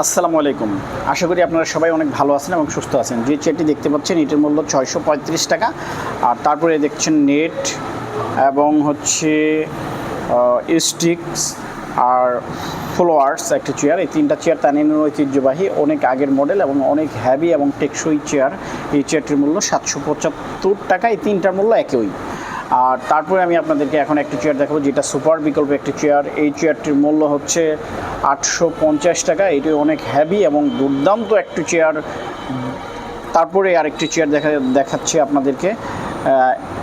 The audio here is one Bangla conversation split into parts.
আসসালামু আলাইকুম। আশা করি আপনারা সবাই অনেক ভালো আছেন এবং সুস্থ আছেন। যে চেয়ারটি দেখতে পাচ্ছেন এটির মূল্য 635 টাকা। আর তারপরে দেখছেন নেট এবং হচ্ছে স্টিক্স আর ফ্লোয়ার্স একটা চেয়ার। এই তিনটা চেয়ার তানিনের ঐতিহ্যবাহী, অনেক আগের মডেল এবং অনেক হ্যাভি এবং টেকসই চেয়ার। এই চেয়ারটির মূল্য 775 টাকা। এই তিনটার মূল্য একই। আর তারপরে আমি আপনাদেরকে এখন একটি চেয়ার দেখাবো যেটা সুপার বিকল্প একটি চেয়ার। এই চেয়ারটির মূল্য হচ্ছে 850 টাকা। এটি অনেক হেভি এবং দুর্দান্ত একটি চেয়ার। তারপরে আরেকটি চেয়ার দেখাচ্ছি আপনাদেরকে,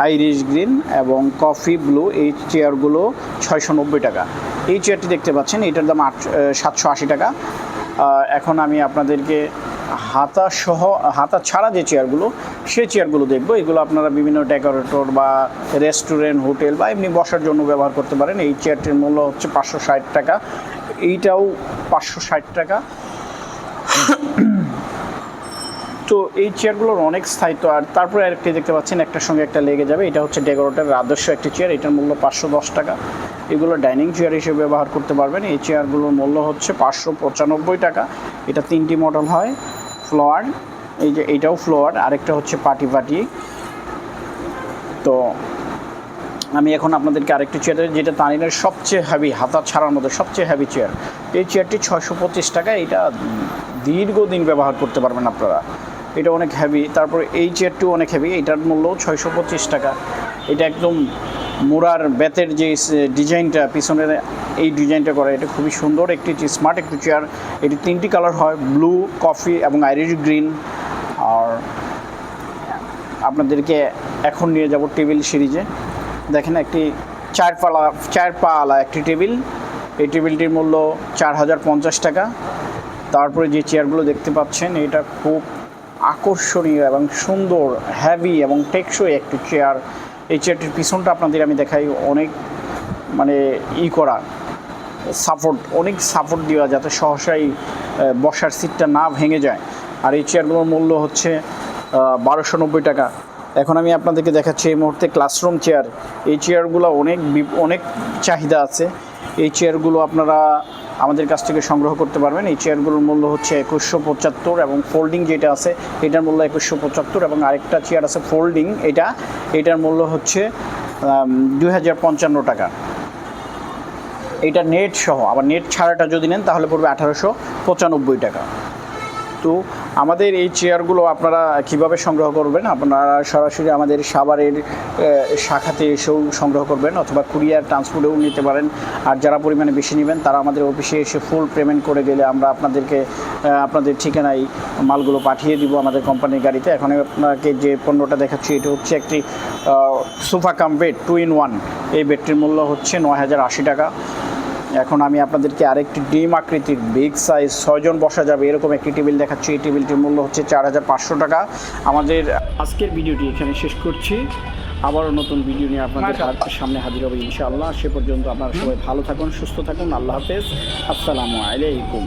আইরিশ গ্রিন এবং কফি ব্লু। এই চেয়ারগুলো 690 টাকা। এই চেয়ারটি দেখতে পাচ্ছেন এটার দাম 780 টাকা। এখন আমি আপনাদেরকে হাতা ছাড়া যে চেয়ারগুলো, সেই চেয়ারগুলো দেখবো। এগুলো আপনারা বিভিন্ন ডেকোরেটর বা রেস্টুরেন্ট, হোটেল বা এমনি বসার জন্য ব্যবহার করতে পারেন। এই চেয়ারটির মূল্য হচ্ছে 560 টাকা। এইটাও 560 টাকা। তো এই চেয়ারগুলোর অনেক স্থায়িত্ব। আর তারপরে আরেকটি দেখতে পাচ্ছেন একটার সঙ্গে একটা লেগে যাবে, এটা হচ্ছে ডেকোরেটরের আদর্শ একটি চেয়ার। এটার মূল্য 510 টাকা। এগুলো ডাইনিং চেয়ার হিসেবে ব্যবহার করতে পারবেন। এই চেয়ারগুলোর মূল্য হচ্ছে 595 টাকা। এটা তিনটি মডেল হয়, ফ্লোয়ার, এই যে এইটাও ফ্লোয়ার, আরেকটা হচ্ছে পাটি। তো আমি এখন আপনাদেরকে আরেকটি চেয়ার, যেটা তানিনের সবচেয়ে হেভি, হাতা ছাড়ার মধ্যে সবচেয়ে হেভি চেয়ার। এই চেয়ারটি 625 টাকা। এটা দীর্ঘদিন ব্যবহার করতে পারবেন আপনারা। এটা অনেক হেভি। তারপরে এই চেয়ারটিও অনেক হেভি, এটার মূল্য 625 টাকা। এটা একদম মুড়ার বেতের যে ডিজাইনটা পিছনের, এই ডিজাইনটা করা, এটা খুবই সুন্দর একটি স্মার্ট একটি চেয়ার। এটি তিনটি কালার হয়, ব্লু, কফি এবং আইরিশ গ্রিন। আর আপনাদেরকে এখন নিয়ে যাব টেবিল সিরিজে। দেখেন একটি চার পাওয়ালা একটি টেবিল। এই টেবিলটির মূল্য 4050 টাকা। তারপরে যে চেয়ারগুলো দেখতে পাচ্ছেন এটা খুব আকর্ষণীয় এবং সুন্দর, হেভি এবং টেকসই একটি চেয়ার। এই চেয়ারটির পিছনটা আপনাদের আমি দেখাই, অনেক মানে করা অনেক সাপোর্ট দেওয়া, যাতে সহসাই বসার সিটটা না ভেঙে যায়। আর এই চেয়ারগুলোর মূল্য হচ্ছে 1290 টাকা। এখন আমি আপনাদেরকে দেখাচ্ছি এই মুহূর্তে ক্লাসরুম চেয়ার। এই চেয়ারগুলো অনেক চাহিদা আছে। এই চেয়ারগুলো আপনারা আমাদের কাছ থেকে সংগ্রহ করতে পারবেন। এই চেয়ারগুলোর মূল্য হচ্ছে 2175 এবং ফোল্ডিং যেটা আছে এটার মূল্য 2175 এবং আরেকটা চেয়ার আছে ফোল্ডিং, এটার মূল্য হচ্ছে 2055 টাকা। এটা নেট সহ, আবার নেট ছাড়াটা যদি নেন তাহলে পড়বে 1895 টাকা। তো আমাদের এই চেয়ারগুলো আপনারা কিভাবে সংগ্রহ করবেন? আপনারা সরাসরি আমাদের সাভারের শাখাতে এসেও সংগ্রহ করবেন, অথবা কুরিয়ার ট্রান্সপোর্টেও নিতে পারেন। আর যারা পরিমাণে বেশি নেবেন তারা আমাদের অফিসে এসে ফুল পেমেন্ট করে গেলে আমরা আপনাদের ঠিকানায় মালগুলো পাঠিয়ে দিব আমাদের কোম্পানির গাড়িতে। এখন আপনাকে যে পণ্যটা দেখাচ্ছি এটা হচ্ছে একটি সোফা কাম বেড 2-in-1। এই বেডটির মূল্য হচ্ছে 9080 টাকা। এখন আমি আপনাদেরকে আরেকটি ডিম আকৃতির বিগ সাইজ 6 জন বসা যাবে এরকম একটি টেবিল দেখাচ্ছি। এই টেবিলটির মূল্য হচ্ছে 4500 টাকা। আমাদের আজকের ভিডিওটি এখানে শেষ করছি। আবারও নতুন ভিডিও নিয়ে আপনাদের সামনে হাজির হবে ইনশাআল্লাহ। সে পর্যন্ত আপনারা সবাই ভালো থাকুন, সুস্থ থাকুন। আল্লাহ হাফেজ, আসসালামু আলাইকুম।